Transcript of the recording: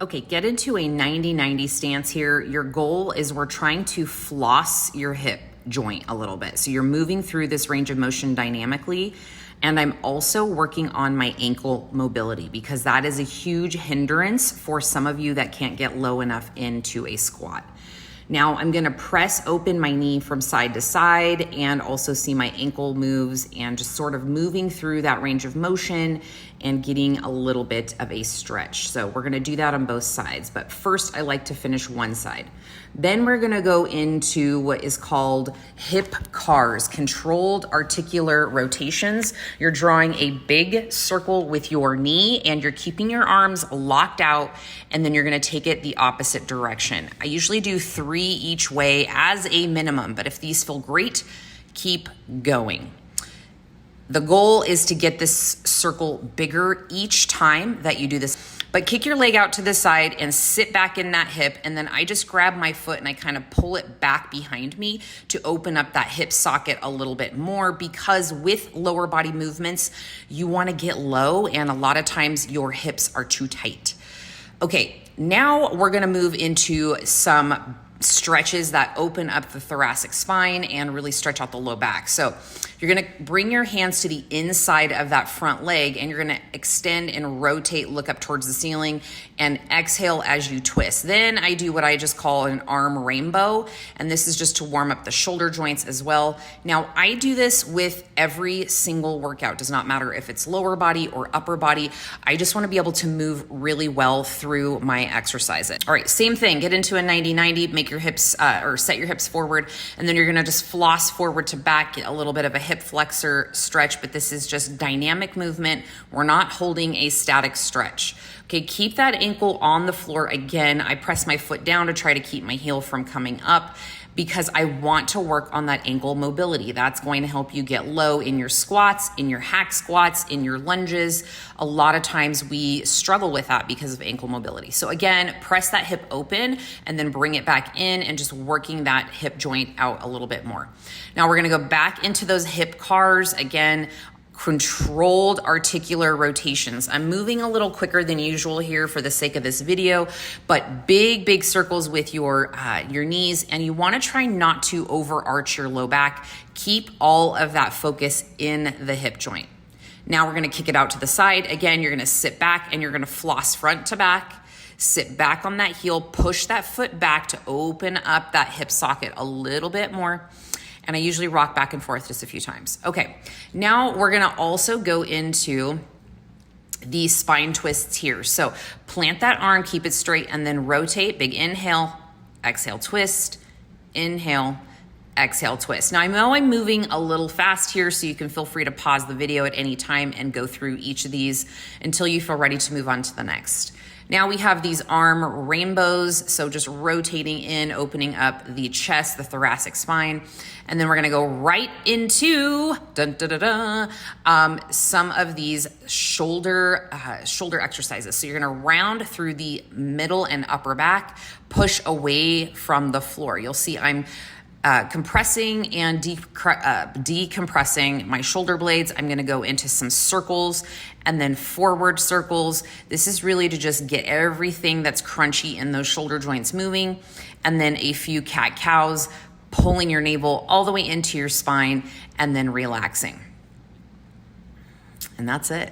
Okay, get into a 90-90 stance here. Your goal is we're trying to floss your hip joint a little bit. So you're moving through this range of motion dynamically. And I'm also working on my ankle mobility because that is a huge hindrance for some of you that can't get low enough into a squat. Now I'm gonna press open my knee from side to side and also see my ankle moves and just sort of moving through that range of motion and getting a little bit of a stretch. So we're gonna do that on both sides, but first I like to finish one side. Then we're gonna go into what is called hip cars, controlled articular rotations. You're drawing a big circle with your knee and you're keeping your arms locked out, and then you're gonna take it the opposite direction. I usually do 3 each way as a minimum, but if these feel great, keep going. The goal is to get this circle bigger each time that you do this. But kick your leg out to the side and sit back in that hip. And then I just grab my foot and I kind of pull it back behind me to open up that hip socket a little bit more, because with lower body movements, you want to get low and a lot of times your hips are too tight. Okay, now we're going to move into some stretches that open up the thoracic spine and really stretch out the low back. So you're gonna bring your hands to the inside of that front leg and you're gonna extend and rotate, look up towards the ceiling, and exhale as you twist. Then I do what I just call an arm rainbow, and this is just to warm up the shoulder joints as well. Now I do this with every single workout. Does not matter if it's lower body or upper body. I just wanna be able to move really well through my exercises. All right, same thing, get into a 90-90, make your hips or set your hips forward, and then you're gonna just floss forward to back, get a little bit of a hip flexor stretch, but this is just dynamic movement. We're not holding a static stretch. Okay, keep that ankle on the floor. Again, I press my foot down to try to keep my heel from coming up because I want to work on that ankle mobility. That's going to help you get low in your squats, in your hack squats, in your lunges. A lot of times we struggle with that because of ankle mobility. So again, press that hip open and then bring it back in and just working that hip joint out a little bit more. Now we're gonna go back into those hip cars. Again, controlled articular rotations. I'm moving a little quicker than usual here for the sake of this video, but big circles with your knees, and you wanna try not to overarch your low back. Keep all of that focus in the hip joint. Now we're gonna kick it out to the side. Again, you're gonna sit back and you're gonna floss front to back, sit back on that heel, push that foot back to open up that hip socket a little bit more. And I usually rock back and forth just a few times. Okay, now we're gonna also go into the spine twists here. So plant that arm, keep it straight, and then rotate. Big inhale, exhale, twist, inhale, exhale, twist. Now I know I'm moving a little fast here, so you can feel free to pause the video at any time and go through each of these until you feel ready to move on to the next. Now we have these arm rainbows, so just rotating in, opening up the chest, the thoracic spine, and then we're gonna go right into some of these shoulder exercises. So you're gonna round through the middle and upper back, push away from the floor. You'll see I'm compressing and decompressing my shoulder blades. I'm gonna go into some circles and then forward circles. This is really to just get everything that's crunchy in those shoulder joints moving, and then a few cat-cows, pulling your navel all the way into your spine and then relaxing. And that's it.